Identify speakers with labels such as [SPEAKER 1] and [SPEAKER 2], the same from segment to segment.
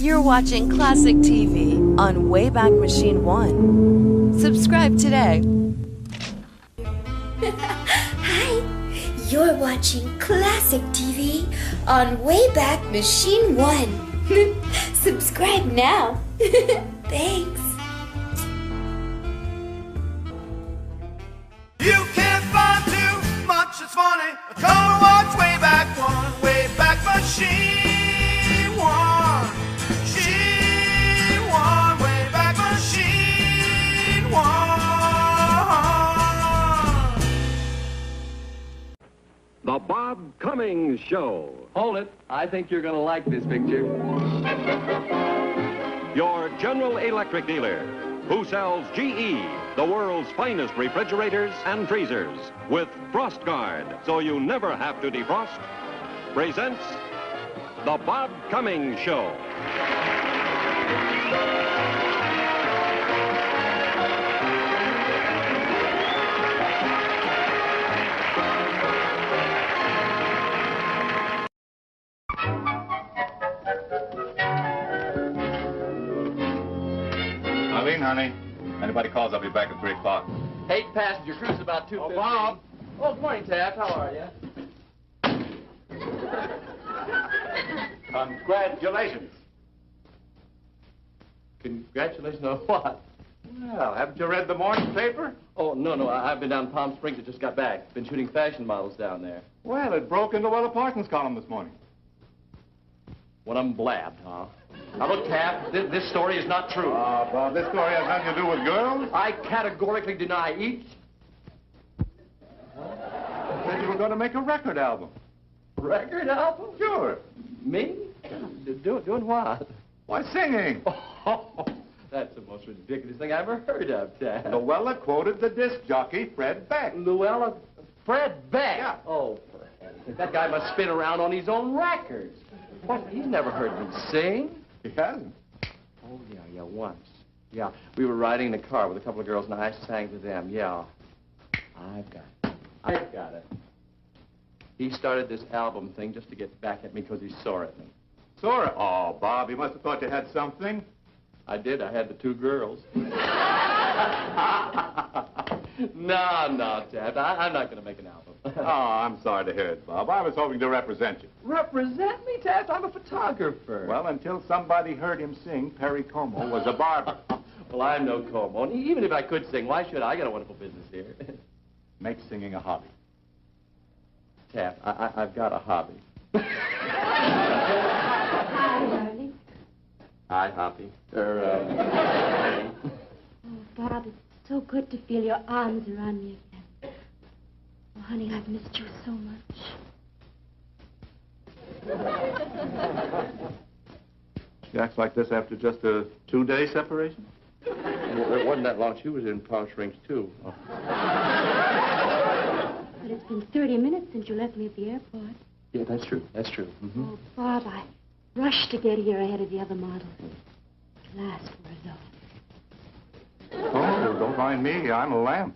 [SPEAKER 1] You're watching classic TV on Wayback Machine 1. Subscribe today.
[SPEAKER 2] Hi, you're watching classic TV on Wayback Machine 1. Subscribe now. Thanks.
[SPEAKER 3] You can't find too much that's funny. Come watch Wayback One, Wayback Machine 1. Wayback Machine 1.
[SPEAKER 4] The Bob Cummings Show.
[SPEAKER 5] Hold it. I think you're going to like this picture.
[SPEAKER 4] Your General Electric dealer, who sells GE, the world's finest refrigerators and freezers, with Frost Guard, so you never have to defrost, presents The Bob Cummings Show.
[SPEAKER 6] Honey, anybody calls, I'll be back at 3 o'clock.
[SPEAKER 5] 8 passenger cruise about 2:15.
[SPEAKER 6] Oh, Bob.
[SPEAKER 5] Oh, good morning, Taft. How are you?
[SPEAKER 6] Congratulations.
[SPEAKER 5] Congratulations on what?
[SPEAKER 6] Well, haven't you read the morning paper?
[SPEAKER 5] Oh, no. I've been down to Palm Springs. I just got back. Been shooting fashion models down there.
[SPEAKER 6] Well, it broke into Willa Parsons' column this morning.
[SPEAKER 5] One of them blabbed, huh? Now, look, Taft, this story is not true.
[SPEAKER 6] Bob, this story has nothing to do with girls.
[SPEAKER 5] I categorically deny each.
[SPEAKER 6] I said you were going to make a record album.
[SPEAKER 5] Record album?
[SPEAKER 6] Sure.
[SPEAKER 5] Me? Doing what?
[SPEAKER 6] Why, singing.
[SPEAKER 5] Oh, that's the most ridiculous thing I ever heard of, Taft.
[SPEAKER 6] Luella quoted the disc jockey, Fred Beck.
[SPEAKER 5] Luella? Fred Beck?
[SPEAKER 6] Yeah.
[SPEAKER 5] Oh, for heaven's sake, that guy must spin around on his own records. What? He's never heard me sing.
[SPEAKER 6] He hasn't.
[SPEAKER 5] Oh, yeah, once. Yeah, we were riding in the car with a couple of girls, and I sang to them. Yeah. I've got it. He started this album thing just to get back at me because he's sore at me.
[SPEAKER 6] Sore? Oh, Bob, he must have thought you had something.
[SPEAKER 5] I did. I had the 2 girls. No, Taft. I'm not going to make an album.
[SPEAKER 6] Oh, I'm sorry to hear it, Bob. I was hoping to represent you.
[SPEAKER 5] Represent me, Taft? I'm a photographer.
[SPEAKER 6] Well, until somebody heard him sing, Perry Como was a barber.
[SPEAKER 5] Well, I'm no Como. And even if I could sing, why should I? I got a wonderful business here.
[SPEAKER 6] Make singing a hobby.
[SPEAKER 5] Taft, I've got a hobby.
[SPEAKER 7] Hi, darling.
[SPEAKER 5] Hi, Hoppy.
[SPEAKER 7] Oh, Bob, it's so good to feel your arms around me again. Oh, honey, I've missed you so much.
[SPEAKER 6] She acts like this after just a 2-day separation?
[SPEAKER 5] Well, it wasn't that long. She was in Palm Springs, too. Oh.
[SPEAKER 7] But it's been 30 minutes since you left me at the airport.
[SPEAKER 5] Yeah, that's true. Mm-hmm.
[SPEAKER 7] Oh, Bob, I rushed to get here ahead of the other models. Last word, though.
[SPEAKER 6] Oh, don't mind me. I'm a lamp.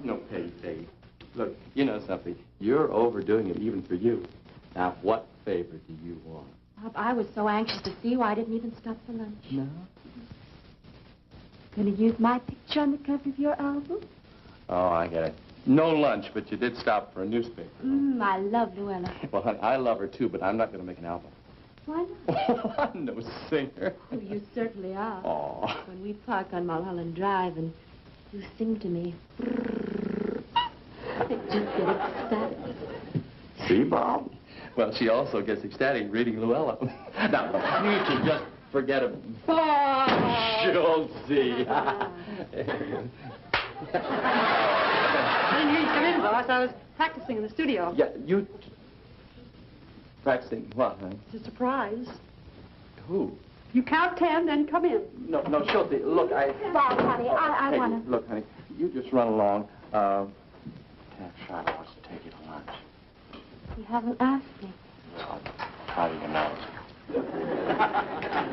[SPEAKER 5] No, Peggy. Look, you know something. You're overdoing it even for you. Now, what favor do you want?
[SPEAKER 7] Bob, I was so anxious to see you, I didn't even stop for lunch.
[SPEAKER 5] No?
[SPEAKER 7] Gonna use my picture on the cover of your album?
[SPEAKER 5] Oh, I get it. No lunch, but you did stop for a newspaper.
[SPEAKER 7] I love Luella.
[SPEAKER 5] Well, honey, I love her, too, but I'm not going to make an album.
[SPEAKER 7] Why not?
[SPEAKER 5] I'm no singer.
[SPEAKER 7] Oh, you certainly are.
[SPEAKER 5] Aw.
[SPEAKER 7] When we park on Mulholland Drive and you sing to me, I just get ecstatic.
[SPEAKER 5] See, Bob? Well, she also gets ecstatic reading Luella. Now, you should just forget it. She'll see.
[SPEAKER 8] I didn't hear you come in, boss. I was practicing in the studio.
[SPEAKER 5] Yeah, you... Practicing what, honey?
[SPEAKER 8] It's a surprise.
[SPEAKER 5] Who?
[SPEAKER 8] You count 10, then come in.
[SPEAKER 5] No, she'll see. Look,
[SPEAKER 7] Bob, honey, I
[SPEAKER 5] Peggy,
[SPEAKER 7] want to...
[SPEAKER 5] Look, honey, you just run along. Charlotte wants to take you to lunch.
[SPEAKER 7] You haven't asked me.
[SPEAKER 5] Well, how do you know?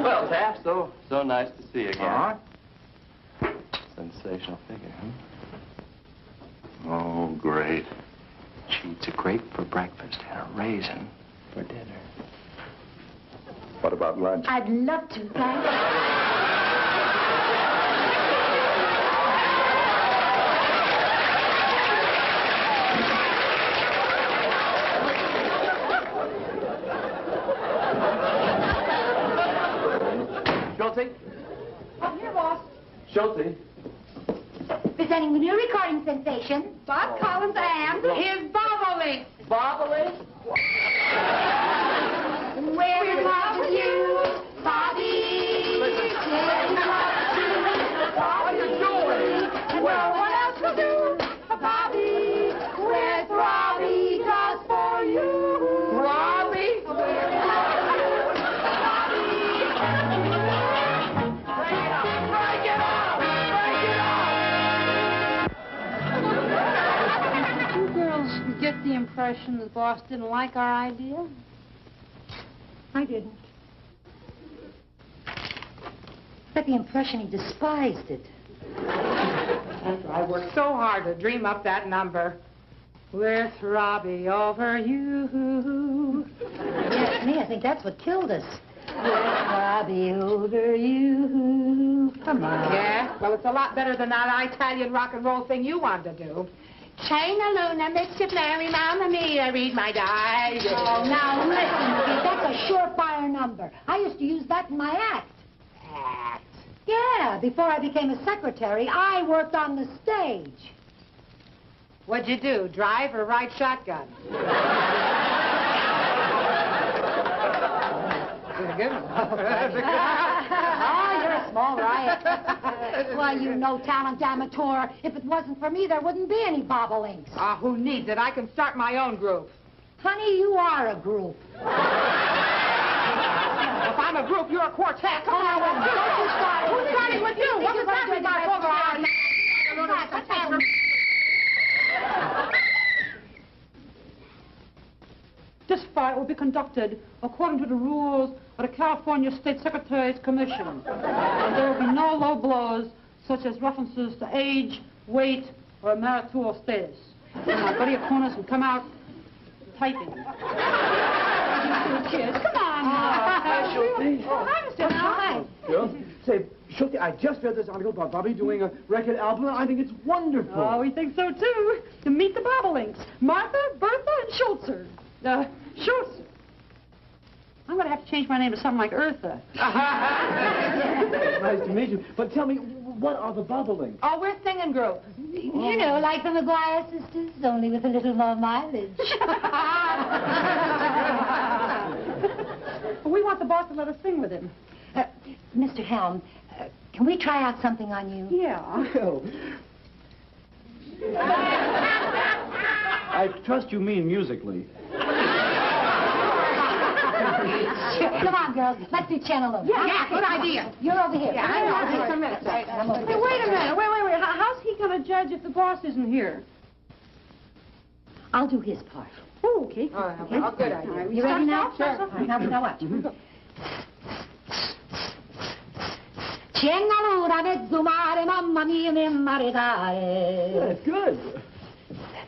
[SPEAKER 5] Well, Taft, so nice to see you again. Sensational figure, huh?
[SPEAKER 6] Oh, great.
[SPEAKER 5] She eats a grape for breakfast and a raisin for dinner.
[SPEAKER 6] about lunch?
[SPEAKER 7] I'd love to, thanks.
[SPEAKER 5] Schulte?
[SPEAKER 7] I'm here, boss.
[SPEAKER 5] Schulte?
[SPEAKER 7] Presenting the new recording sensation,
[SPEAKER 8] Bob Cummings and his bobbling.
[SPEAKER 5] Bobbling?
[SPEAKER 7] We're in love with you, Bobby.
[SPEAKER 5] What are you doing?
[SPEAKER 7] Well, what else to do, Bobby? We're throbbing just for you.
[SPEAKER 5] Robbie?
[SPEAKER 8] You girls get the impression the boss didn't like our idea?
[SPEAKER 7] I didn't. But the impression he despised it.
[SPEAKER 8] I worked so hard to dream up that number. We're throbbing over you.
[SPEAKER 7] Yes, me, I think that's what killed us. We're throbbing over you. Come on.
[SPEAKER 8] Yeah? Well, it's a lot better than that Italian rock and roll thing you wanted to do. China Luna, Mischief Mary, Mamma Mia, read my diary.
[SPEAKER 7] Oh, now listen, Pete, that's a surefire number. I used to use that in my act.
[SPEAKER 8] Act.
[SPEAKER 7] Yeah, before I became a secretary, I worked on the stage.
[SPEAKER 8] What'd you do, drive or ride shotgun? Good one.
[SPEAKER 7] Oh, you're a small riot. Why, you no-talent amateur. If it wasn't for me, there wouldn't be any bobolinks.
[SPEAKER 8] Ah, who needs it? I can start my own group.
[SPEAKER 7] Honey, you are a group.
[SPEAKER 8] If I'm a group, you're a quartet. Come on,
[SPEAKER 7] Don't you start.
[SPEAKER 8] Who's starting with you? What was that we got over our...
[SPEAKER 9] This fight will be conducted according to the rules of the California State Secretary's Commission. There will be no low blows, such as references to age, weight, or marital status. And my buddy opponents will come out typing.
[SPEAKER 7] Kids, come on.
[SPEAKER 9] Hi, Schulte.
[SPEAKER 7] Hi.
[SPEAKER 9] Say, Schulte, I just read this article about Bobby doing a record album, and I think it's wonderful. Oh, we think so, too. To meet the Bobolinks, Martha, Bertha, and Schultzer. Schultz. I'm going to have to change my name to something like Eartha. Nice to meet you. But tell me, what are the Bobolinks?
[SPEAKER 8] Oh, we're singing group.
[SPEAKER 7] You know, like the McGuire sisters, only with a little more mileage.
[SPEAKER 9] We want the boss to let us sing with him.
[SPEAKER 7] Mr. Helm, can we try out something on you?
[SPEAKER 9] Yeah. Well, I trust you mean musically.
[SPEAKER 7] Come on, girls. Let's do Channel.
[SPEAKER 8] Yeah, good idea.
[SPEAKER 7] You're over here.
[SPEAKER 8] Yeah, I know. Just a minute.
[SPEAKER 7] I'm over
[SPEAKER 9] Hey,
[SPEAKER 7] here.
[SPEAKER 9] wait a minute. Wait. How's he going to judge if the boss isn't here?
[SPEAKER 7] I'll do his part.
[SPEAKER 9] Oh, okay.
[SPEAKER 8] Oh, good idea.
[SPEAKER 7] You ready now?
[SPEAKER 9] Sure.
[SPEAKER 7] All right, now watch. C'è una luna mezzo mare, mamma mia, mi maritare.
[SPEAKER 9] That's good.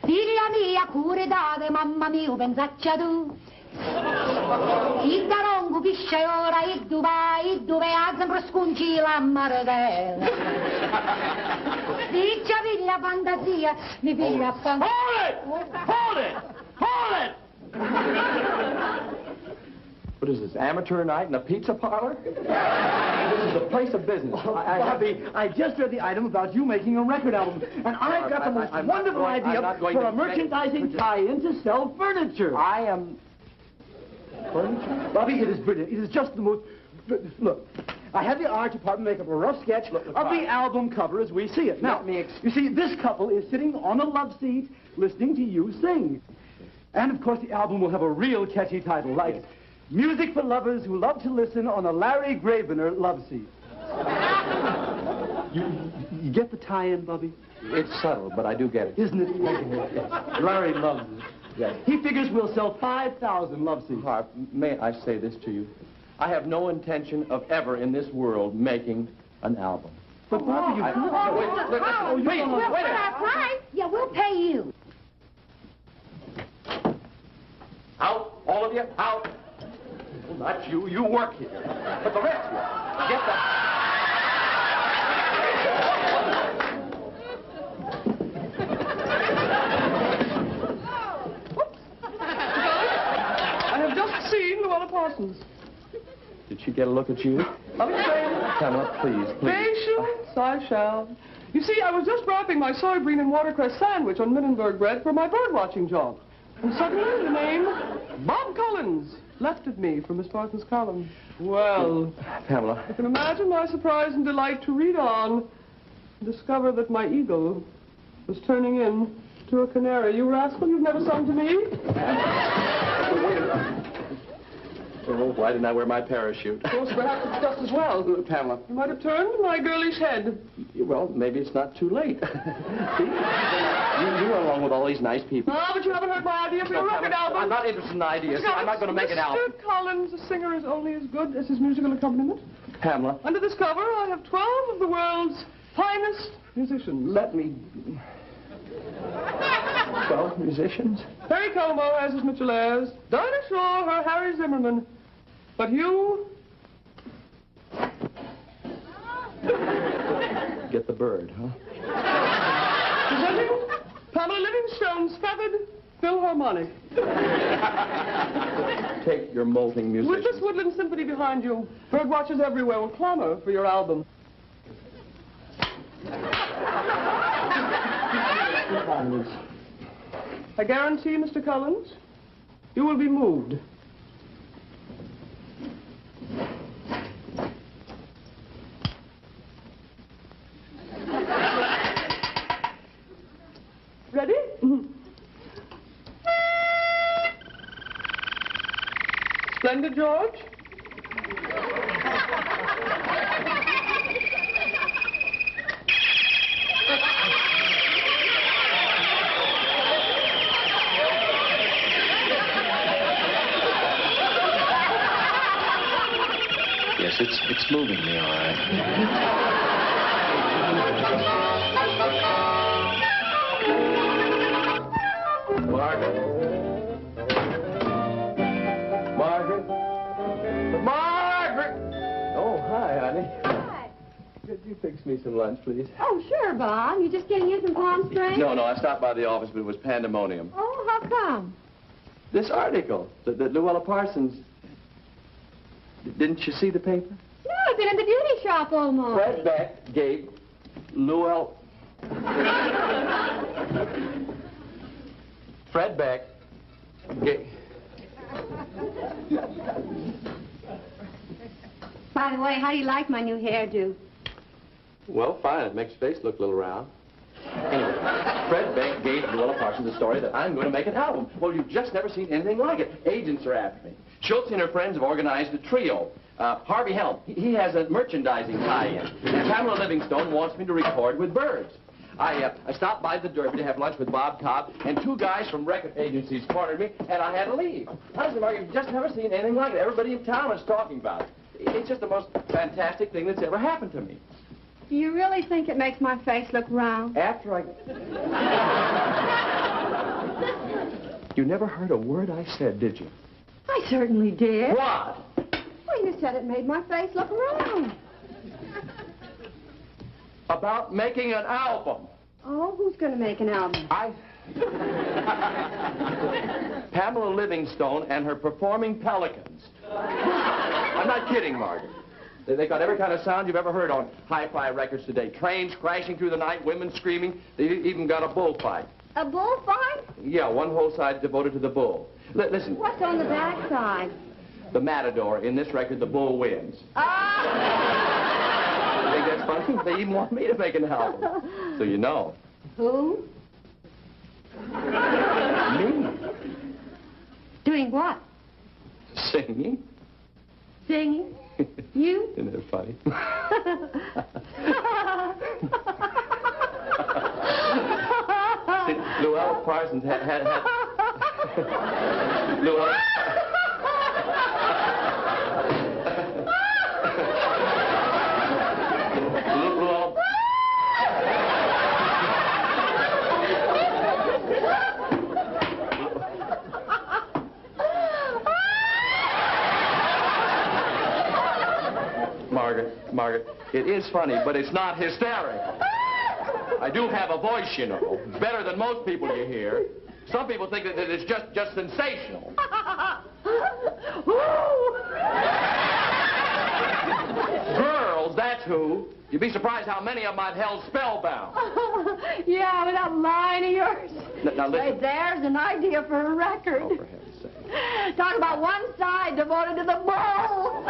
[SPEAKER 7] Figlia mia, cure date, mamma mia, pensaccia tu. Il darongo pisce ora, il dove ha sempre scunci la maritella. Figlia, figlia, fantasia, mi figlia fantasia.
[SPEAKER 5] Hold it! What is this, amateur night in a pizza parlor? This is a place of business.
[SPEAKER 9] Bobby, I just read the item about you making a record album, and I've got the most wonderful idea for a merchandising tie-in to sell furniture.
[SPEAKER 5] I am... Furniture?
[SPEAKER 9] Bobby, it is brilliant. It is just the most... Look, I had the art department make up a rough sketch of the album cover as we see it. Now, you see, this couple is sitting on a love seat listening to you sing. And, of course, the album will have a real catchy title, like Music for Lovers Who Love to Listen on a Larry Gravener Love Seat. You get the tie-in, Bubby?
[SPEAKER 5] It's subtle, but I do get it.
[SPEAKER 9] Isn't it? Larry loves it.
[SPEAKER 5] Yes.
[SPEAKER 9] He figures we'll sell 5,000 love seats.
[SPEAKER 5] Harp, may I say this to you? I have no intention of ever in this world making an album.
[SPEAKER 9] But, Bobby, you...
[SPEAKER 5] Wait a minute.
[SPEAKER 7] Yeah, we'll pay you.
[SPEAKER 5] Out, all of you, out. not you. You work here. But the rest of you, get that.
[SPEAKER 10] I have just seen Luella Parsons.
[SPEAKER 5] Did she get a look at you?
[SPEAKER 10] I'll explain.
[SPEAKER 5] Pamela, please.
[SPEAKER 10] Patience, I shall. You see, I was just wrapping my soybean and watercress sandwich on Minnenberg bread for my bird-watching job. And suddenly the name Bob Cummings left of me from Miss Parsons' column. Well,
[SPEAKER 5] Pamela.
[SPEAKER 10] I can imagine my surprise and delight to read on and discover that my eagle was turning in to a canary. You rascal, you've never sung to me?
[SPEAKER 5] Wait a minute. Oh, why didn't I wear my parachute?
[SPEAKER 10] Of course, perhaps it's just as well.
[SPEAKER 5] Pamela.
[SPEAKER 10] You might have turned my girlish head.
[SPEAKER 5] Well, maybe it's not too late. See? You run along with all these nice people.
[SPEAKER 10] Ah, but you haven't heard my idea for your record album.
[SPEAKER 5] I'm not interested in ideas. I'm not going to make it out.
[SPEAKER 10] Mr. Collins, a singer, is only as good as his musical accompaniment.
[SPEAKER 5] Pamela.
[SPEAKER 10] Under this cover, I have 12 of the world's finest musicians.
[SPEAKER 5] Let me... 12 musicians?
[SPEAKER 10] Harry Como has his Mitchell Ayres. Dinah Shore, her Harry Zimmerman. But you...
[SPEAKER 5] Get the bird, huh?
[SPEAKER 10] Presenting Pamela Livingstone's Feathered Philharmonic.
[SPEAKER 5] Take your molting musicians.
[SPEAKER 10] With this woodland symphony behind you, bird watchers everywhere will clamor for your album. I guarantee, Mr. Collins, you will be moved. Ready? Splendid, George.
[SPEAKER 5] Yes, it's moving me, all right. Margaret! Oh, hi, honey.
[SPEAKER 7] Hi.
[SPEAKER 5] Could you fix me some lunch, please?
[SPEAKER 7] Oh, sure, Bob. You just getting in from Palm Springs?
[SPEAKER 5] No, I stopped by the office, but it was pandemonium.
[SPEAKER 7] Oh, how come?
[SPEAKER 5] This article, that Luella Parsons... Didn't you see the paper?
[SPEAKER 7] No, I've been in the beauty shop all morning.
[SPEAKER 5] Fred Beck gave Luella... Fred Beck gave...
[SPEAKER 7] By the way, how do you like my new hairdo?
[SPEAKER 5] Well, fine. It makes your face look a little round. Anyway, Fred Beck gave Luella Parsons the story that I'm going to make an album. Well, you've just never seen anything like it. Agents are after me. Schultz and her friends have organized a trio. Harvey Helm, he has a merchandising tie-in. And Pamela Livingstone wants me to record with birds. I stopped by the Derby to have lunch with Bob Cobb, and two guys from record agencies cornered me, and I had to leave. Honestly, Mark, you've just never seen anything like it. Everybody in town is talking about it. It's just the most fantastic thing that's ever happened to me.
[SPEAKER 7] Do you really think it makes my face look round?
[SPEAKER 5] After I... You never heard a word I said, did you?
[SPEAKER 7] I certainly did.
[SPEAKER 5] What?
[SPEAKER 7] Well, you said it made my face look round.
[SPEAKER 5] About making an album.
[SPEAKER 7] Oh, who's going to make an album?
[SPEAKER 5] Pamela Livingstone and her performing pelicans. I'm not kidding, Margaret. They've got every kind of sound you've ever heard on hi-fi records today. Trains crashing through the night, women screaming. They've even got a bullfight.
[SPEAKER 7] A bullfight?
[SPEAKER 5] Yeah, one whole side devoted to the bull. Listen.
[SPEAKER 7] What's on the back side?
[SPEAKER 5] The matador. In this record, the bull wins.
[SPEAKER 7] Ah!
[SPEAKER 5] You think that's funny? They even want me to make an album. So you know.
[SPEAKER 7] Who?
[SPEAKER 5] Me.
[SPEAKER 7] Doing what?
[SPEAKER 5] Singing.
[SPEAKER 7] Singing? You?
[SPEAKER 5] Isn't that funny? See, Luella Parsons had Luella... Margaret, it is funny, but it's not hysterical. I do have a voice, you know. It's better than most people you hear. Some people think that it's just sensational. Girls, that's who. You'd be surprised how many of them I've held spellbound.
[SPEAKER 7] Yeah, with that line of yours.
[SPEAKER 5] Now listen.
[SPEAKER 7] Right there's an idea for a record.
[SPEAKER 5] Oh, for heaven's sake.
[SPEAKER 7] Talk about one side devoted to the bull.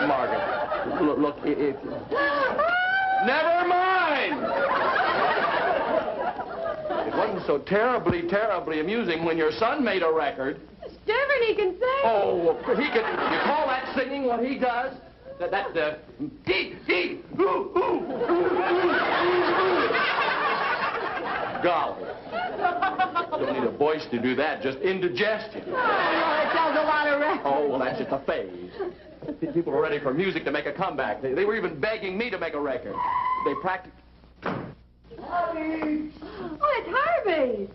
[SPEAKER 5] Margaret, look, if... Never mind! It wasn't so terribly amusing when your son made a record.
[SPEAKER 7] It's different, he can sing.
[SPEAKER 5] Oh, he can... You call that singing what he does? Golly. Don't need a voice to do that, just indigestion.
[SPEAKER 7] Oh, it tells a lot of records.
[SPEAKER 5] Oh, well, that's just a phase. People are ready for music to make a comeback. They were even begging me to make a record. They practiced...
[SPEAKER 7] Oh, it's Harvey.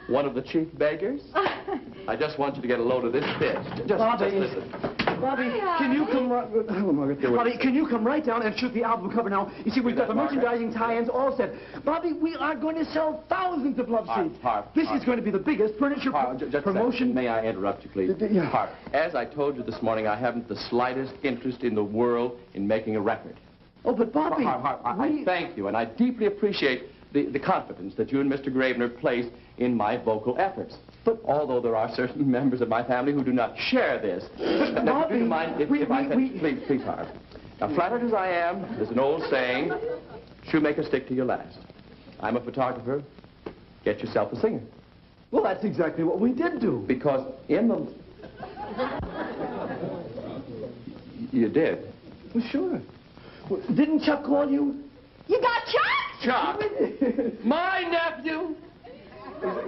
[SPEAKER 5] One of the chief beggars? I just want you to get a load of this pitch. Just listen.
[SPEAKER 9] Bobby, can you come right... Hello, Margaret. Bobby, can you come right down and shoot the album cover now? You see, we've got the merchandising tie-ins all set. Bobby, we are going to sell thousands of love seats. This is going to be the biggest furniture promotion...
[SPEAKER 5] May I interrupt you, please?
[SPEAKER 9] Yeah.
[SPEAKER 5] As I told you this morning, I haven't the slightest interest in the world in making a record.
[SPEAKER 9] Oh, but Bobby...
[SPEAKER 5] I thank you, and I deeply appreciate the confidence that you and Mr. Gravener place in my vocal efforts. But although there are certain members of my family who do not share this, now, do you mind if I said, please, Harv. Now, flattered as I am, there's an old saying, shoemaker, stick to your last. I'm a photographer. Get yourself a singer.
[SPEAKER 9] Well, that's exactly what we did do.
[SPEAKER 5] Because in the... You did?
[SPEAKER 9] Well, sure. Well, didn't Chuck call you?
[SPEAKER 7] You got Chuck?
[SPEAKER 5] Chuck? My nephew?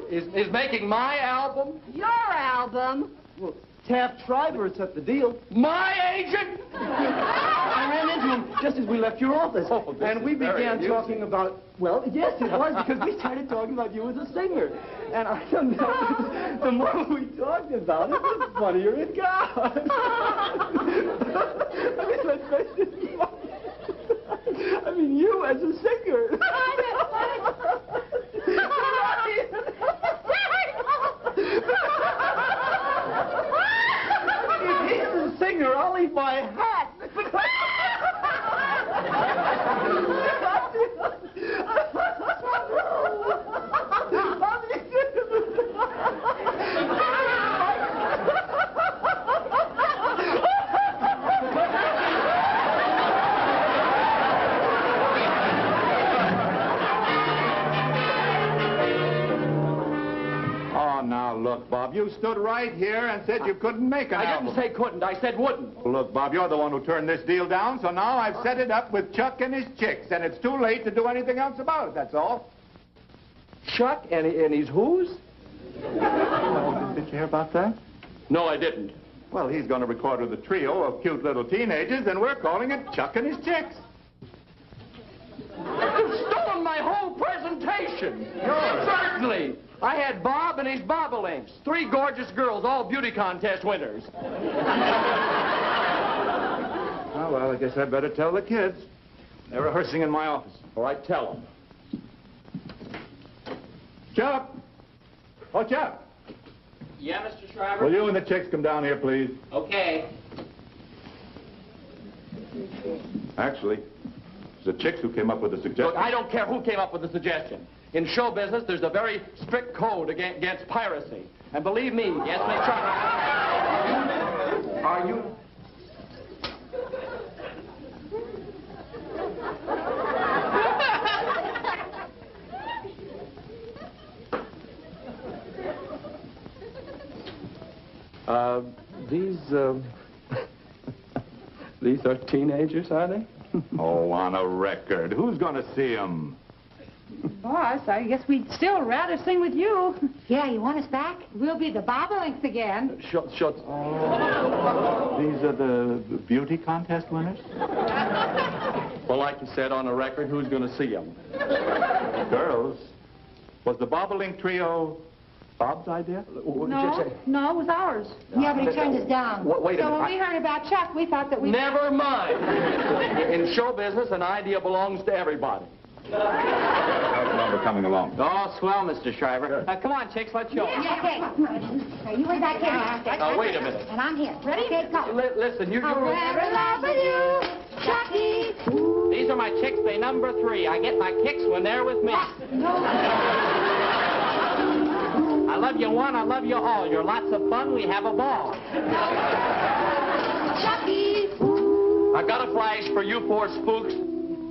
[SPEAKER 5] Is making my album?
[SPEAKER 7] Your album?
[SPEAKER 9] Well, Taft Schreiber set the deal.
[SPEAKER 5] My agent?
[SPEAKER 9] I ran into him just as we left your office.
[SPEAKER 5] Oh,
[SPEAKER 9] and we began talking about, well, yes, it was, because we started talking about you as a singer. And I don't know, the more we talked about it, the funnier it got. I mean, let's face it. I mean, you as a singer. If he's a singer, I'll leave my hat.
[SPEAKER 6] Now, look, Bob, you stood right here and said you couldn't make an album.
[SPEAKER 5] I didn't say couldn't. I said wouldn't.
[SPEAKER 6] Well, look, Bob, you're the one who turned this deal down, so now I've set it up with Chuck and his chicks, and it's too late to do anything else about it, that's all.
[SPEAKER 5] Chuck and his whose?
[SPEAKER 6] Well, did you hear about that?
[SPEAKER 5] No, I didn't.
[SPEAKER 6] Well, he's going to record with a trio of cute little teenagers, and we're calling it Chuck and his chicks.
[SPEAKER 5] You've stolen my whole presentation.
[SPEAKER 6] Yours?
[SPEAKER 5] Certainly. I had Bob and his bobolinks. 3 gorgeous girls, all beauty contest winners.
[SPEAKER 6] Oh, well, I guess I'd better tell the kids. They're rehearsing in my office.
[SPEAKER 5] All right, tell them.
[SPEAKER 6] Chuck! Oh, Chuck!
[SPEAKER 11] Yeah, Mr. Schreiber?
[SPEAKER 6] Will you and the chicks come down here, please?
[SPEAKER 11] Okay.
[SPEAKER 6] Actually, it's the chicks who came up with the suggestion.
[SPEAKER 5] Look, I don't care who came up with the suggestion. In show business, there's a very strict code against piracy. And believe me, yes, Miss Chuck. Are you? These are teenagers, are they?
[SPEAKER 6] Oh, on a record. Who's going to see them?
[SPEAKER 8] Boss, I guess we'd still rather sing with you.
[SPEAKER 7] Yeah, you want us back? We'll be the bobolinks again.
[SPEAKER 5] Schultz.
[SPEAKER 6] Oh, these are the beauty contest winners?
[SPEAKER 5] Well, like you said on the record, who's going to see them?
[SPEAKER 6] Girls, was the bobolink trio
[SPEAKER 9] Bob's idea?
[SPEAKER 7] No, it was ours. Yeah, but he turned us down.
[SPEAKER 5] Wait a
[SPEAKER 7] So
[SPEAKER 5] minute.
[SPEAKER 7] when we heard about Chuck, we thought that we...
[SPEAKER 5] Never mind. In show business, an idea belongs to everybody.
[SPEAKER 6] How's the number coming along?
[SPEAKER 11] Oh, swell, Mr. Shriver. Come on, chicks, let's show.
[SPEAKER 7] Yeah, okay. Now, you wait back here.
[SPEAKER 5] Wait a minute.
[SPEAKER 7] And I'm here. Ready? Okay, go.
[SPEAKER 5] Listen, you...
[SPEAKER 7] I'll wear a love with you, Chucky.
[SPEAKER 11] These are my chicks. They number 3. I get my kicks when they're with me. I love you one, I love you all. You're lots of fun, we have a ball.
[SPEAKER 7] Chucky.
[SPEAKER 5] I've got a flash for you 4 spooks.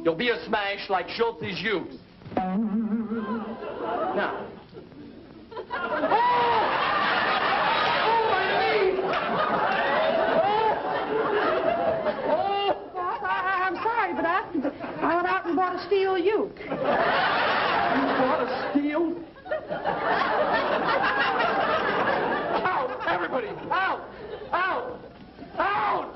[SPEAKER 5] You'll be a smash like Schultz's Ukes. Now.
[SPEAKER 7] I'm sorry, but I went out and bought a steel uke.
[SPEAKER 5] You bought a steel? Out! Everybody! Out! Out! Out!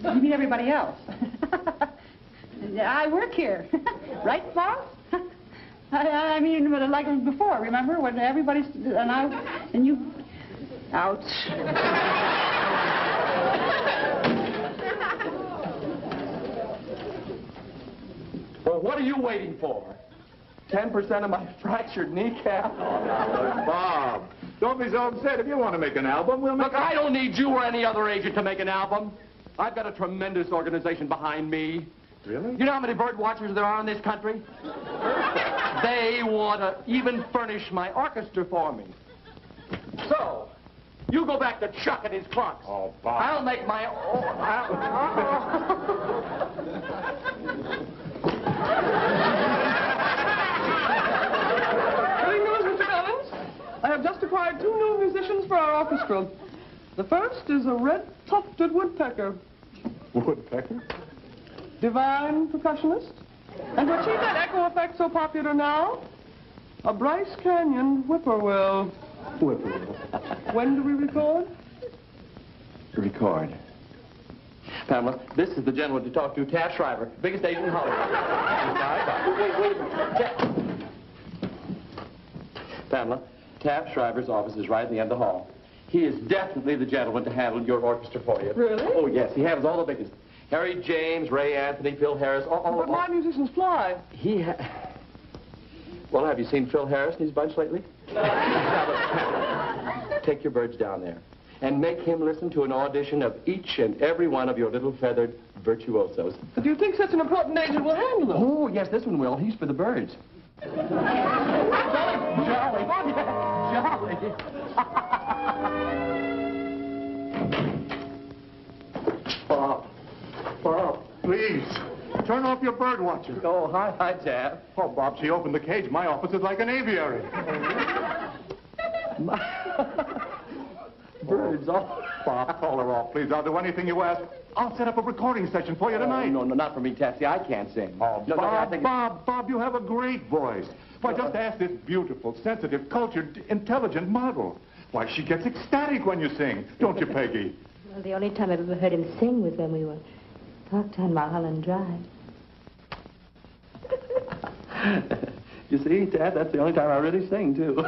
[SPEAKER 7] You mean everybody else? I work here. Right, boss? I mean, like before, remember? When everybody's... And you... Ouch.
[SPEAKER 5] Well, what are you waiting for? 10% of my fractured kneecap?
[SPEAKER 6] Bob, don't be so upset. If you want to make an album, we'll make
[SPEAKER 5] Look, I don't need you or any other agent to make an album. I've got a tremendous organization behind me.
[SPEAKER 6] Really?
[SPEAKER 5] You know how many bird watchers there are in this country? They want to even furnish my orchestra for me. So, you go back to Chuck and his clunks.
[SPEAKER 6] Oh, Bob.
[SPEAKER 5] I'll make my own...
[SPEAKER 10] Good news, Mr. Collins. I have just acquired 2 new musicians for our orchestra. The first is a red-tufted woodpecker.
[SPEAKER 6] Woodpecker?
[SPEAKER 10] Divine percussionist. And to achieve that echo effect so popular now, a Bryce Canyon whippoorwill.
[SPEAKER 6] Whippoorwill.
[SPEAKER 10] When do we record?
[SPEAKER 5] Record. Pamela, this is the gentleman to talk to, Taft Shriver, biggest agent in Hollywood. Wait. Pamela, Taft Shriver's office is right in the end of the hall. He is definitely the gentleman to handle your orchestra for you.
[SPEAKER 10] Really?
[SPEAKER 5] Oh, yes. He handles all the biggest. Harry James, Ray Anthony, Phil Harris, all
[SPEAKER 10] But my musicians fly.
[SPEAKER 5] Well, have you seen Phil Harris and his bunch lately? Take your birds down there and make him listen to an audition of each and every one of your little feathered virtuosos.
[SPEAKER 10] But do you think such an important agent will handle them?
[SPEAKER 5] Oh, yes, this one will. He's for the birds. Jolly.
[SPEAKER 6] Bob, please. Turn off your bird watcher.
[SPEAKER 5] Oh, hi, Taft.
[SPEAKER 6] Oh, Bob, she opened the cage. My office is like an aviary.
[SPEAKER 5] Birds off.
[SPEAKER 6] Bob, call her off, please. I'll do anything you ask. I'll set up a recording session for you tonight.
[SPEAKER 5] No, not for me, Taft. See, I can't sing.
[SPEAKER 6] Oh,
[SPEAKER 5] No, I think...
[SPEAKER 6] Bob, you have a great voice. Why, just ask this beautiful, sensitive, cultured, intelligent model. Why, she gets ecstatic when you sing. Don't you, Peggy?
[SPEAKER 12] Well, the only time I've ever heard him sing was when we were talked on Mulholland Drive.
[SPEAKER 5] You see, Taft, that's the only time I really sing, too.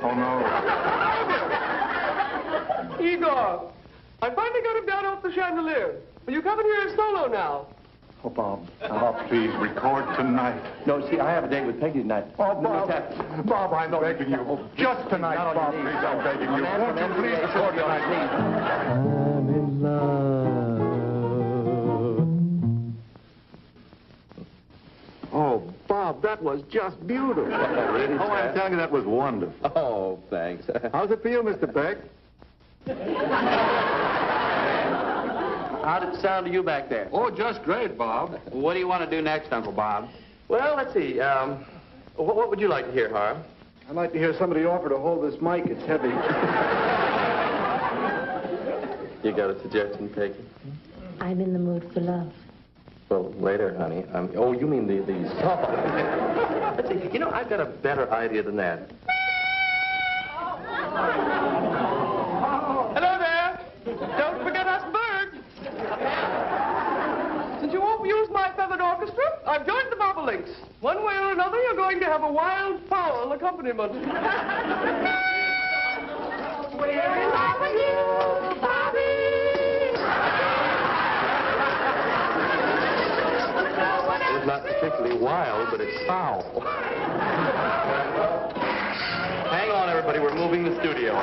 [SPEAKER 6] Oh, no.
[SPEAKER 10] Igor, I finally got him down off the chandelier. Will you come in here solo now?
[SPEAKER 6] Oh, Bob, please, record tonight.
[SPEAKER 5] No, see, I have a date with Peggy tonight.
[SPEAKER 6] Oh, Bob,
[SPEAKER 5] Taft.
[SPEAKER 6] Bob, I'm begging you. Just tonight, Bob, please, I'm begging you. Won't you please record tonight?
[SPEAKER 5] I'm in love.
[SPEAKER 6] Oh, Bob, that was just beautiful.
[SPEAKER 5] Really,
[SPEAKER 6] Oh, I'm telling you, that was wonderful.
[SPEAKER 5] Oh, thanks.
[SPEAKER 6] How's it feel, Mr. Beck?
[SPEAKER 11] How did it sound to you back there?
[SPEAKER 6] Oh, just great, Bob.
[SPEAKER 11] What do you want to do next, Uncle Bob?
[SPEAKER 5] Well, let's see. What would you like to hear, Harv?
[SPEAKER 9] I'd like to hear somebody offer to hold this mic. It's heavy.
[SPEAKER 5] You got a suggestion, Peggy?
[SPEAKER 12] I'm in the mood for love.
[SPEAKER 5] Well, later, honey. Oh, you mean the song. Let's see. You know, I've got a better idea than that.
[SPEAKER 10] Hello there. Don't forget us birds. Since you won't use my feathered orchestra, I've joined the Bobolinks. One way or another, you're going to have a wild fowl accompaniment.
[SPEAKER 7] Where in love with you, Bobby?
[SPEAKER 5] It's not particularly wild, but it's foul. Hang on, everybody. We're moving the studio.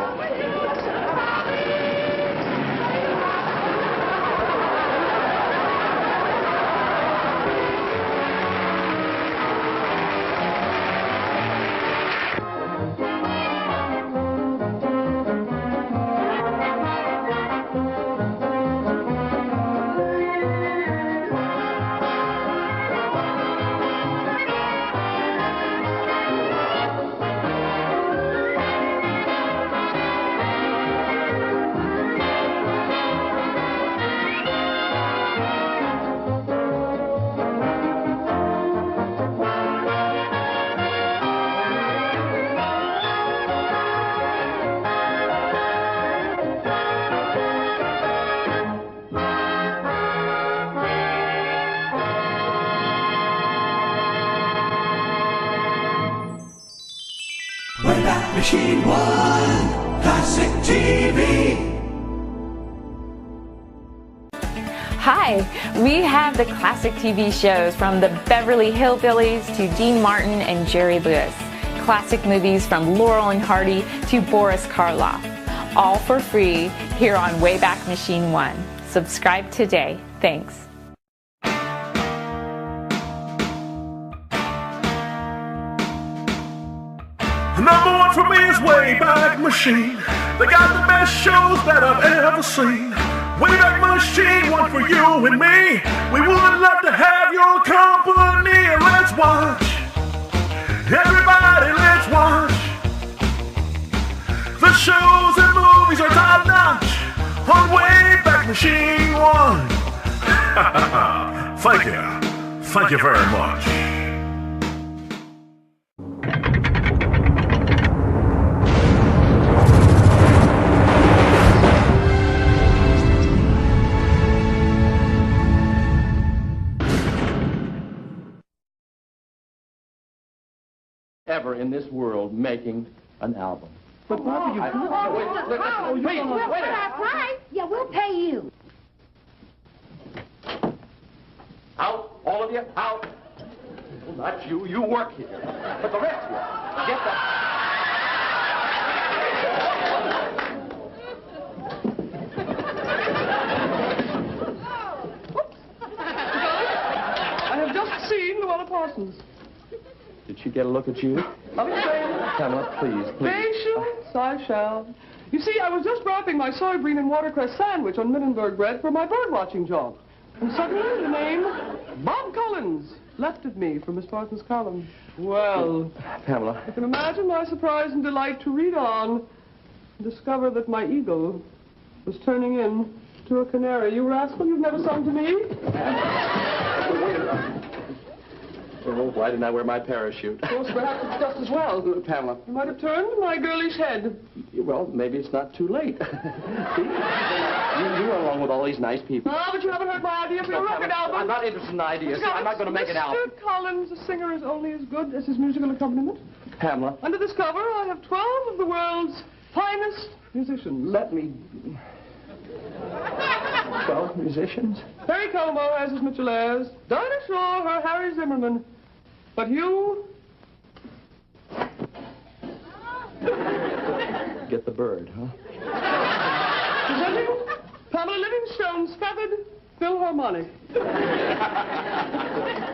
[SPEAKER 3] Machine One Classic TV.
[SPEAKER 13] Hi, we have the classic TV shows from the Beverly Hillbillies to Dean Martin and Jerry Lewis. Classic movies from Laurel and Hardy to Boris Karloff. All for free here on Wayback Machine One. Subscribe today. Thanks.
[SPEAKER 3] Number one for me is Wayback Machine. They got the best shows that I've ever seen. Wayback Machine, one for you and me. We would love to have your company. Let's watch. Everybody, let's watch. The shows and movies are top notch on Wayback Machine One. Thank you. Thank you very much.
[SPEAKER 5] Ever in this world making an album.
[SPEAKER 9] But Bobby, you can't.
[SPEAKER 5] Wait,
[SPEAKER 7] We'll put our price. Yeah, we'll pay you.
[SPEAKER 5] Out, all of you, out. Well, not you, you work here. But the rest of you, get that.
[SPEAKER 10] I have just seen Luella Parsons.
[SPEAKER 5] Did she get a look at you? Pamela, please.
[SPEAKER 10] Patience, I shall. You see, I was just wrapping my soybean and watercress sandwich on Minnenberg bread for my bird-watching job. And suddenly the name Bob Cummings leapt at me from Miss Parsons' column. Well,
[SPEAKER 5] Pamela.
[SPEAKER 10] you can imagine my surprise and delight to read on and discover that my eagle was turning in to a canary. You rascal, you've never sung to me?
[SPEAKER 5] Oh, why didn't I wear my parachute?
[SPEAKER 10] Of course, perhaps it's just as well.
[SPEAKER 5] Pamela.
[SPEAKER 10] You might have turned my girlish head.
[SPEAKER 5] Well, maybe it's not too late. See? You are along with all these nice people.
[SPEAKER 10] Ah, but you haven't heard my idea for your record album.
[SPEAKER 5] I'm not interested in ideas. I'm not going to make an album.
[SPEAKER 10] Mr. Collins, a singer, is only as good as his musical accompaniment.
[SPEAKER 5] Pamela.
[SPEAKER 10] Under this cover, I have 12 of the world's finest musicians.
[SPEAKER 5] Let me... 12 musicians?
[SPEAKER 10] Harry Como has his Mitchell Ayres. Dinah Shore, her Harry Zimmerman. But you...
[SPEAKER 5] Get the bird, huh?
[SPEAKER 10] Presenting Pamela Livingstone's feathered Philharmonic.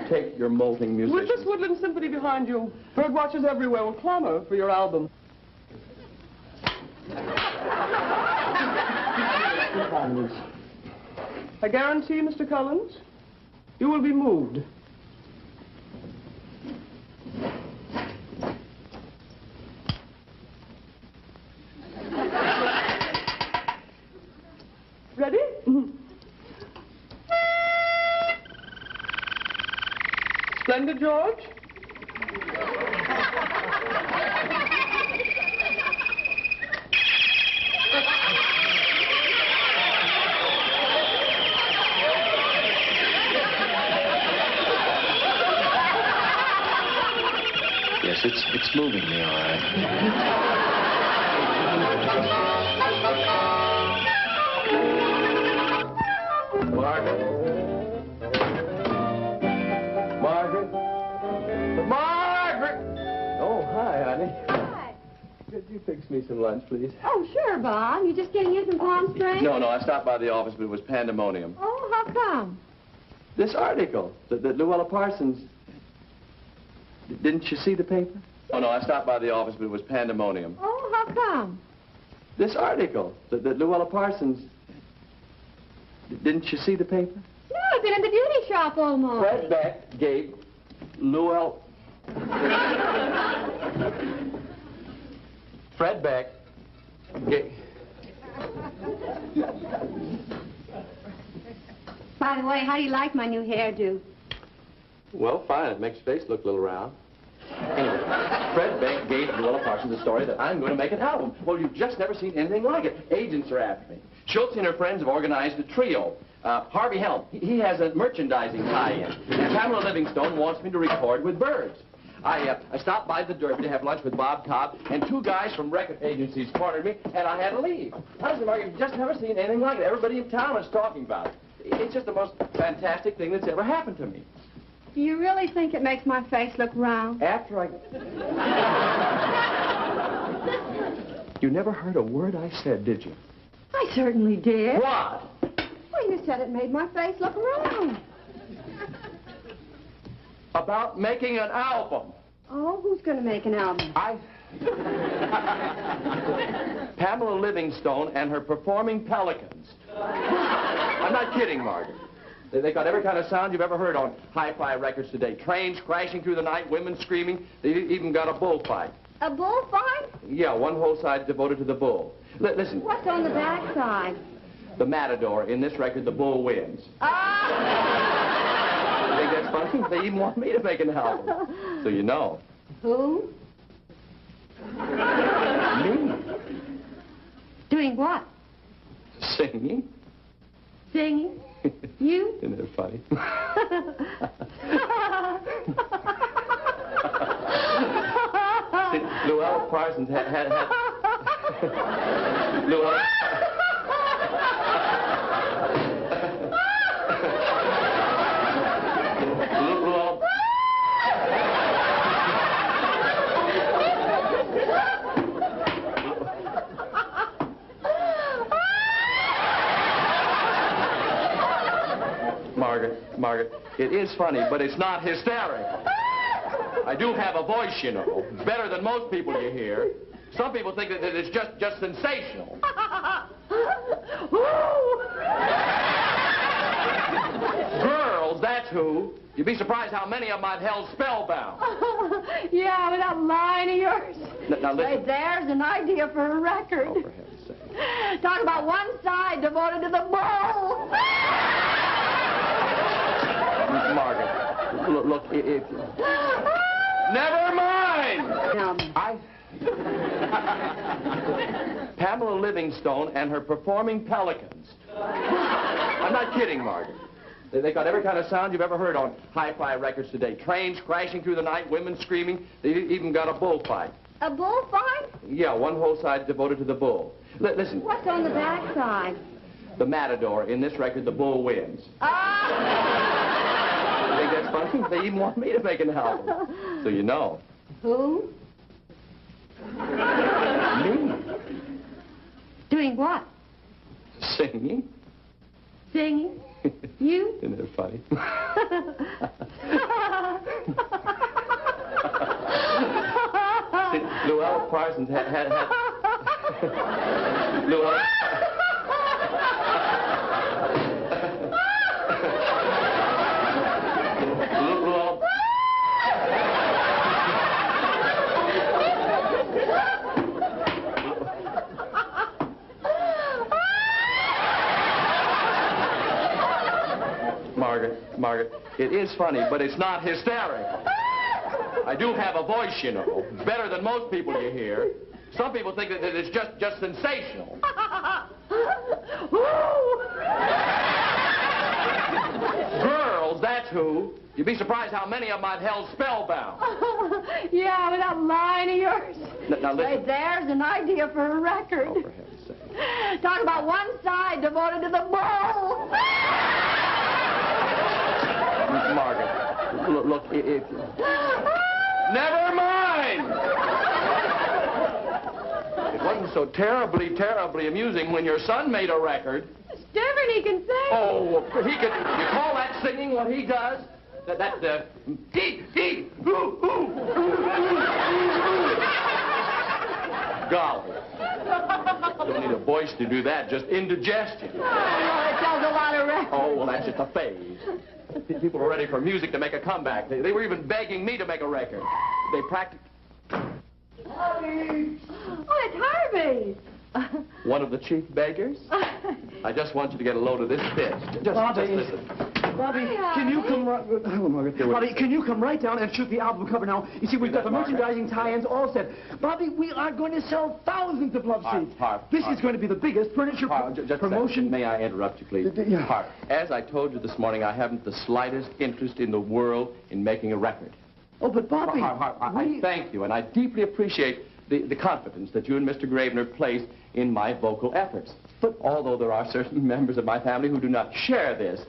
[SPEAKER 5] Take your molting musicians.
[SPEAKER 10] With this woodland symphony behind you, bird watchers everywhere will clamor for your album. I guarantee, Mr. Collins, you will be moved. Ready? Splendid, George.
[SPEAKER 5] Yes, it's moving me, all right. Margaret! Oh, hi, honey.
[SPEAKER 14] Hi.
[SPEAKER 5] Could you fix me some lunch, please?
[SPEAKER 14] Oh, sure, Bob. You just getting in from Palm Springs?
[SPEAKER 5] No, I stopped by the office, but it was pandemonium.
[SPEAKER 14] Oh, how come?
[SPEAKER 5] This article that Luella Parsons... Didn't you see the paper? Oh, no, I stopped by the office, but it was pandemonium.
[SPEAKER 14] Oh, how come?
[SPEAKER 5] This article that Luella Parsons... Didn't you see the paper?
[SPEAKER 14] No, I've been in the beauty shop all morning.
[SPEAKER 5] Fred Beck gave Luella... Fred Beck gave...
[SPEAKER 14] By the way, how do you like my new hairdo?
[SPEAKER 5] Well, fine. It makes your face look a little round. Anyway, Fred Beck gave Luella Parsons the story that I'm going to make an album. Well, you've just never seen anything like it. Agents are after me. Schultz and her friends have organized a trio. Harvey Helm, he has a merchandising tie-in. And Pamela Livingstone wants me to record with birds. I stopped by the Derby to have lunch with Bob Cobb, and two guys from record agencies cornered me, and I had to leave. Honestly, Margaret, you've just never seen anything like it. Everybody in town is talking about it. It's just the most fantastic thing that's ever happened to me.
[SPEAKER 14] Do you really think it makes my face look round?
[SPEAKER 5] After I... You never heard a word I said, did you?
[SPEAKER 14] I certainly did.
[SPEAKER 5] What?
[SPEAKER 14] Well, you said it made my face look round.
[SPEAKER 5] About making an album.
[SPEAKER 14] Oh, who's going to make an album?
[SPEAKER 5] Pamela Livingstone and her performing pelicans. I'm not kidding, Margaret. They got every kind of sound you've ever heard on hi-fi records today. Trains crashing through the night, women screaming. They even got a bullfight.
[SPEAKER 14] A bullfight?
[SPEAKER 5] Yeah, one whole side devoted to the bull. Listen.
[SPEAKER 14] What's on the back side?
[SPEAKER 5] The matador. In this record, the bull wins.
[SPEAKER 14] Ah!
[SPEAKER 5] You think that's funny? They even want me to make an album. So you know.
[SPEAKER 14] Who?
[SPEAKER 5] Me.
[SPEAKER 14] Doing what?
[SPEAKER 5] Singing.
[SPEAKER 14] Singing? You?
[SPEAKER 5] Isn't that funny? Luella Parsons had... Luella... Margaret, it is funny, but it's not hysterical. I do have a voice, you know. It's better than most people you hear. Some people think that it's just sensational. Girls, that's who. You'd be surprised how many of them I've held spellbound.
[SPEAKER 14] Yeah, with that line of yours.
[SPEAKER 5] Now listen.
[SPEAKER 14] Say, there's an idea for a record.
[SPEAKER 5] Oh, for heaven's sake.
[SPEAKER 14] Talk about one side devoted to the bull.
[SPEAKER 5] Margaret, look, if... Never mind! Pamela Livingstone and her performing pelicans. I'm not kidding, Margaret. They got every kind of sound you've ever heard on hi-fi records today. Trains crashing through the night, women screaming. They even got a bullfight.
[SPEAKER 14] A bullfight?
[SPEAKER 5] Yeah, one whole side devoted to the bull. Listen.
[SPEAKER 14] What's on the back side?
[SPEAKER 5] The matador. In this record, the bull wins. You think that's funny? They even want me to make an album. So you know.
[SPEAKER 14] Who?
[SPEAKER 5] Me.
[SPEAKER 14] Doing what?
[SPEAKER 5] Singing.
[SPEAKER 14] Singing? You?
[SPEAKER 5] Isn't that funny? Luella Parsons had... Luella... Margaret, it is funny, but it's not hysterical. I do have a voice, you know. It's better than most people you hear. Some people think that it's just sensational. Girls, that's who. You'd be surprised how many of them I've held spellbound.
[SPEAKER 14] Yeah, with that line of yours.
[SPEAKER 5] Now listen.
[SPEAKER 14] Say, there's an idea for a record.
[SPEAKER 5] Oh, for heaven's sake.
[SPEAKER 14] Talk about one side devoted to the bull.
[SPEAKER 5] Margaret, look, if... Never mind! It wasn't so terribly amusing when your son made a record.
[SPEAKER 14] It's different, he can sing.
[SPEAKER 5] Oh, he can... You call that singing what he does? Golly. Don't need a voice to do that, just indigestion.
[SPEAKER 14] Oh, it tells a lot of records.
[SPEAKER 5] Oh, well, that's just a phase. People are ready for music to make a comeback. They were even begging me to make a record. They practiced...
[SPEAKER 14] Oh, it's Harvey.
[SPEAKER 5] One of the chief beggars? I just want you to get a load of this fish. Just listen.
[SPEAKER 9] Bobby, can you come right... Hello, Margaret. Bobby, can you come right down and shoot the album cover now? You see, we've got the merchandising tie-ins all set. Bobby, we are going to sell thousands of love seats. This is going to be the biggest furniture promotion...
[SPEAKER 5] May I interrupt you, please?
[SPEAKER 9] Yeah.
[SPEAKER 5] As I told you this morning, I haven't the slightest interest in the world in making a record.
[SPEAKER 9] Oh, but Bobby...
[SPEAKER 5] I thank you, and I deeply appreciate the confidence that you and Mr. Gravener place in my vocal efforts. But although there are certain members of my family who do not share this...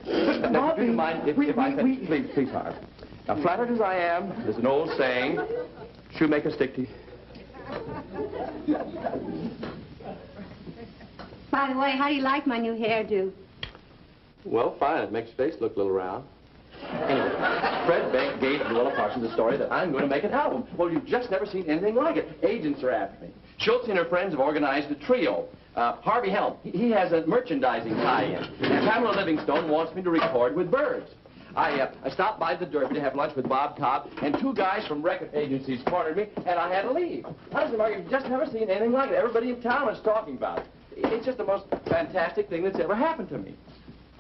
[SPEAKER 5] Now, do you mind if I say... Please, Harv. Now, flattered as I am, there's an old saying, shoemaker stick to you.
[SPEAKER 14] By the way, how do you like my new hairdo?
[SPEAKER 5] Well, fine. It makes your face look a little round. Anyway, Fred Beck gave Luella Parsons the story that I'm going to make an album. Well, you've just never seen anything like it. Agents are after me. Schultz and her friends have organized a trio. Harvey Helm, he has a merchandising tie-in. And Pamela Livingstone wants me to record with birds. I stopped by the Derby to have lunch with Bob Cobb, and two guys from record agencies cornered me, and I had to leave. Honestly, Mark, you've just never seen anything like it. Everybody in town is talking about it. It's just the most fantastic thing that's ever happened to me.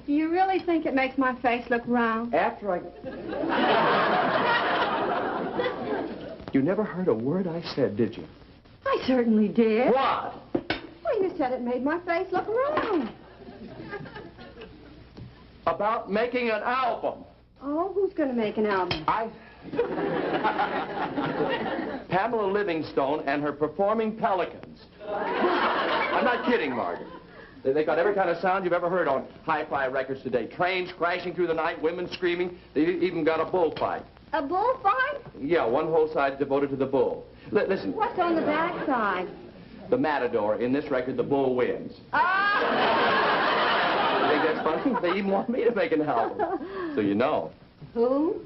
[SPEAKER 14] Do you really think it makes my face look round?
[SPEAKER 5] After I... You never heard a word I said, did you?
[SPEAKER 14] I certainly did.
[SPEAKER 5] What?
[SPEAKER 14] Well, you said it made my face look round.
[SPEAKER 5] About making an album.
[SPEAKER 14] Oh, who's going to make an album?
[SPEAKER 5] Pamela Livingstone and her performing pelicans. I'm not kidding, Margaret. They've got every kind of sound you've ever heard on hi-fi records today. Trains crashing through the night, women screaming. They've even got a bullfight.
[SPEAKER 14] A bullfight?
[SPEAKER 5] Yeah, one whole side devoted to the bull. Listen.
[SPEAKER 14] What's on the back side?
[SPEAKER 5] The matador. In this record, the bull wins.
[SPEAKER 14] Ah!
[SPEAKER 5] You think that's funny? They even want me to make an album. So you know.
[SPEAKER 14] Who?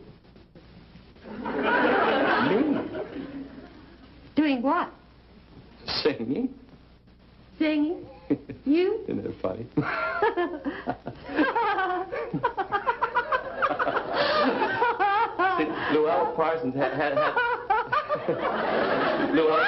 [SPEAKER 5] Me.
[SPEAKER 14] Doing what?
[SPEAKER 5] Singing.
[SPEAKER 14] Singing? You?
[SPEAKER 5] Isn't that funny? Luella Parsons had... Luella...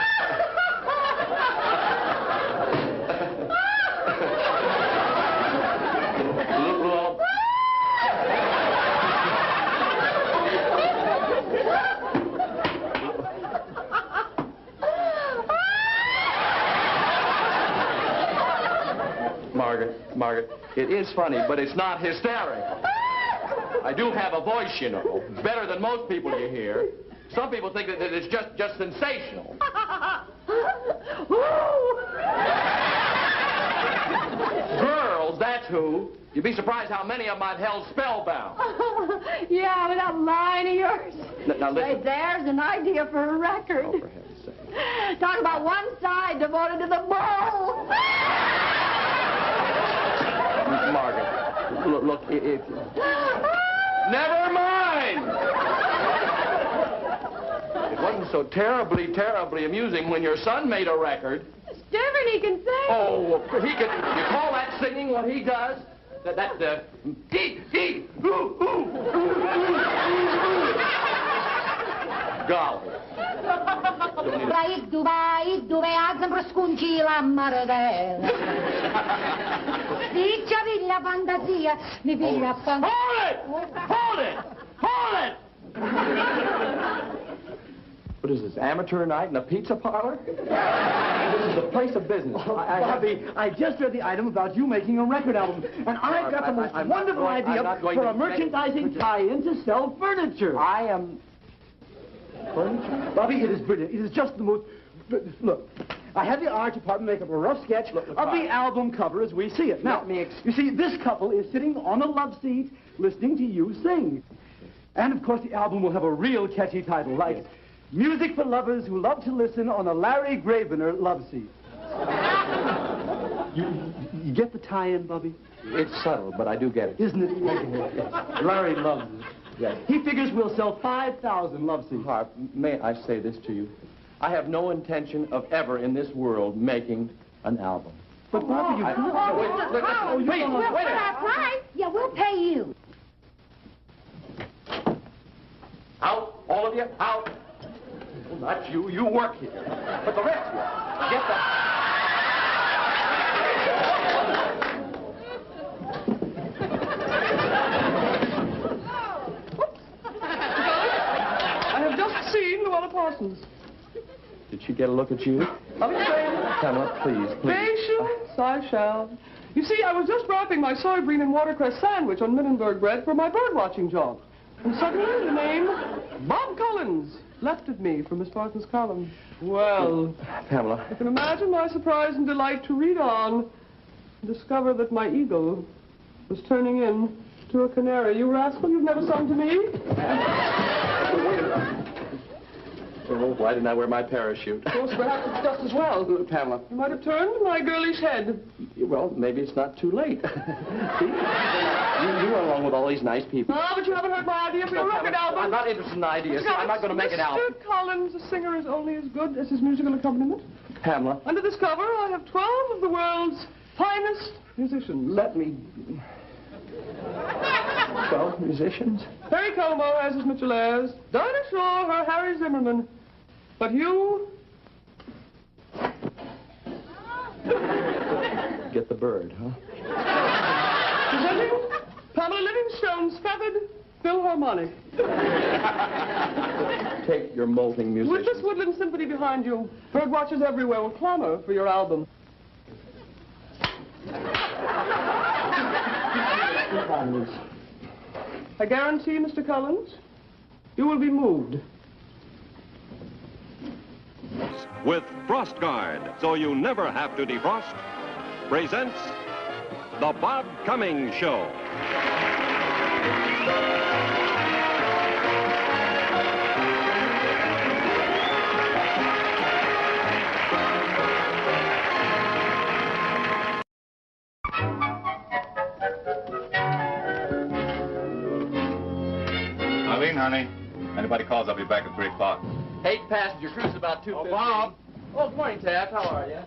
[SPEAKER 5] Margaret, it is funny, but it's not hysterical. I do have a voice, you know. It's better than most people you hear. Some people think that it's just sensational. Girls, that's who. You'd be surprised how many of them I've held spellbound.
[SPEAKER 14] Yeah, with that line of yours.
[SPEAKER 5] Now listen.
[SPEAKER 14] Say, there's an idea for a record.
[SPEAKER 5] Oh, for heaven's sake.
[SPEAKER 14] Talk about one side devoted to the bull.
[SPEAKER 5] Margaret, look, if... Never mind! It wasn't so terribly amusing when your son made a record.
[SPEAKER 14] It's different, he can sing.
[SPEAKER 5] Oh, he can... You call that singing what he does? Golly.
[SPEAKER 7] Dove sempre scuncila maredela. Diccia villa fantasia, mi piglia fantasia.
[SPEAKER 5] Hold it! Hold it! Hold it! What is this, amateur night in a pizza parlor? This is a place of business.
[SPEAKER 9] Bobby, I just read the item about you making a record album, and I've got the most wonderful idea for a merchandising tie-in to sell furniture.
[SPEAKER 5] I am... Furniture?
[SPEAKER 9] Bobby, it is brilliant. It is just the most... Look, I had the art department make up a rough sketch of the album cover as we see it. Now, you see, this couple is sitting on a love seat listening to you sing. And, of course, the album will have a real catchy title, like Music for Lovers Who Love to Listen on a Larry Gravener Love Seat. You get the tie-in, Bobby?
[SPEAKER 5] It's subtle, but I do get it.
[SPEAKER 9] Isn't it? Larry loves it.
[SPEAKER 5] Yes.
[SPEAKER 9] He figures we'll sell 5,000 love seats.
[SPEAKER 5] Harp, may I say this to you? I have no intention of ever in this world making an album.
[SPEAKER 9] But Bobby, you
[SPEAKER 7] We'll put our price. Yeah, we'll pay you.
[SPEAKER 5] Out, all of you, out. Well, not you, you work here. But the rest of you, get the...
[SPEAKER 10] I have just seen Luella Parsons.
[SPEAKER 5] Did she get a look at you?
[SPEAKER 10] I'm afraid.
[SPEAKER 5] Pamela, please.
[SPEAKER 10] Patience, I shall. You see, I was just wrapping my soybean and watercress sandwich on Minnenberg bread for my bird-watching job. And suddenly the name Bob Cummings leapt at me from Miss Parsons' column. Well,
[SPEAKER 5] Pamela.
[SPEAKER 10] I can imagine my surprise and delight to read on and discover that my eagle was turning in to a canary. You rascal, you've never sung to me?
[SPEAKER 5] Oh, why didn't I wear my parachute?
[SPEAKER 10] Of course, perhaps it's just as well.
[SPEAKER 5] Pamela.
[SPEAKER 10] You might have turned my girlish head.
[SPEAKER 5] Well, maybe it's not too late. See? You run along with all these nice people.
[SPEAKER 10] Ah, but you haven't heard my idea for your record album.
[SPEAKER 5] I'm not interested in ideas. I'm not going to make an album.
[SPEAKER 10] Mr. Collins, a singer is only as good as his musical accompaniment.
[SPEAKER 5] Pamela.
[SPEAKER 10] Under this cover, I have 12 of the world's finest musicians.
[SPEAKER 5] Let me... 12 musicians?
[SPEAKER 10] Perry Como has his Mitchell Ayres. Dinah Shore, her Harry Zimmerman. But you...
[SPEAKER 5] Get the bird, huh?
[SPEAKER 10] Presenting Pamela Livingstone's Feathered Philharmonic.
[SPEAKER 5] Take your molting musicians.
[SPEAKER 10] With this woodland symphony behind you, bird watchers everywhere will clamor for your album. I guarantee, Mr. Collins, you will be moved.
[SPEAKER 4] With Frost Guard, so you never have to defrost, presents The Bob Cummings Show.
[SPEAKER 6] Eileen, honey. Anybody calls, I'll be back at 3 o'clock.
[SPEAKER 5] 8 passenger cruise about 2:15.
[SPEAKER 6] Oh, Bob.
[SPEAKER 5] Oh, good morning, Taft. How are you?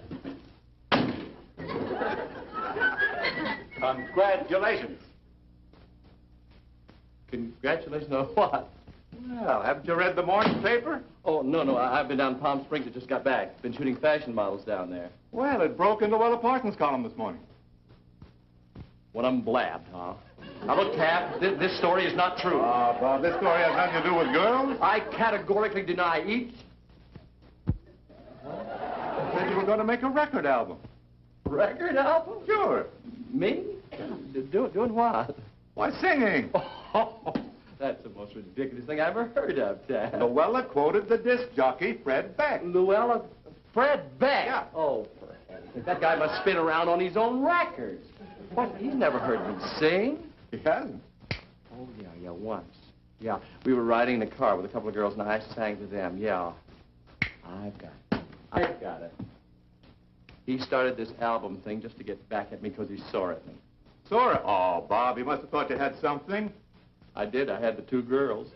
[SPEAKER 6] Congratulations.
[SPEAKER 5] Congratulations on what?
[SPEAKER 6] Well, haven't you read the morning paper?
[SPEAKER 5] Oh, no. I've been down Palm Springs. I just got back. Been shooting fashion models down there.
[SPEAKER 6] Well, it broke into Luella Parsons' column this morning.
[SPEAKER 5] One of them blabbed, huh? Now, look, Taft, this story is not true.
[SPEAKER 6] Bob, this story has nothing to do with girls.
[SPEAKER 5] I categorically deny each...
[SPEAKER 6] You said you were going to make a record album.
[SPEAKER 5] Record album?
[SPEAKER 6] Sure.
[SPEAKER 5] Me? Doing what?
[SPEAKER 6] Why, singing.
[SPEAKER 5] Oh, that's the most ridiculous thing I ever heard of, Taft.
[SPEAKER 6] Luella quoted the disc jockey, Fred Beck.
[SPEAKER 5] Luella? Fred Beck?
[SPEAKER 6] Yeah.
[SPEAKER 5] Oh, for heaven's sake. That guy must spin around on his own records. What? He's never heard me sing.
[SPEAKER 6] He hasn't.
[SPEAKER 5] Oh, yeah, once. Yeah, we were riding in a car with a couple of girls, and I sang to them. Yeah. I've got it. He started this album thing just to get back at me because he's sore at me.
[SPEAKER 6] Sore? Oh, Bob, he must have thought you had something.
[SPEAKER 5] I did. I had the 2 girls.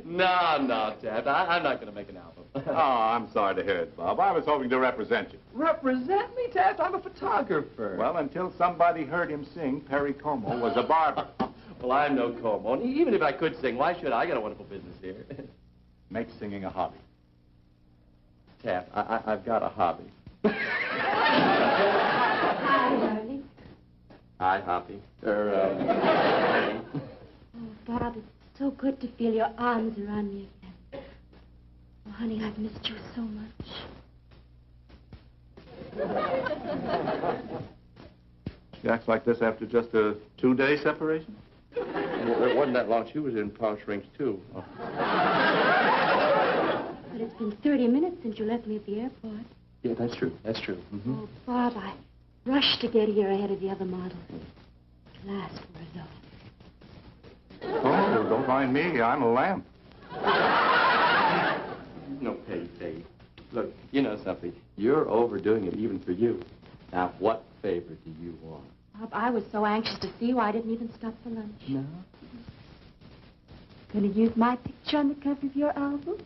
[SPEAKER 5] No, Ted. I'm not going to make an album.
[SPEAKER 6] Oh, I'm sorry to hear it, Bob. I was hoping to represent you.
[SPEAKER 5] Represent me, Ted? I'm a photographer.
[SPEAKER 6] Well, until somebody heard him sing, Perry Como was a barber.
[SPEAKER 5] Well, I'm no Como. And even if I could sing, why should I? I got a wonderful business here.
[SPEAKER 6] Make singing a hobby.
[SPEAKER 5] Taft, I've got a hobby. Hi, Hoppy.
[SPEAKER 7] Oh, Bob,
[SPEAKER 12] so good to feel your arms around me again. Oh, honey, I've missed you so much.
[SPEAKER 6] She acts like this after just a 2-day separation?
[SPEAKER 5] Well, it wasn't that long. She was in palm shrinks, too. Oh.
[SPEAKER 12] But it's been 30 minutes since you left me at the airport.
[SPEAKER 5] Yeah, that's true. That's true. Mm-hmm.
[SPEAKER 12] Oh, Bob, I rushed to get here ahead of the other models. Last word, though.
[SPEAKER 6] Oh, don't mind me. I'm a lamp.
[SPEAKER 5] No, Peggy. Look, you know something. You're overdoing it even for you. Now, what favor do you want?
[SPEAKER 12] Bob, I was so anxious to see you, I didn't even stop for lunch.
[SPEAKER 5] No?
[SPEAKER 12] Gonna use my picture on the cover of your album?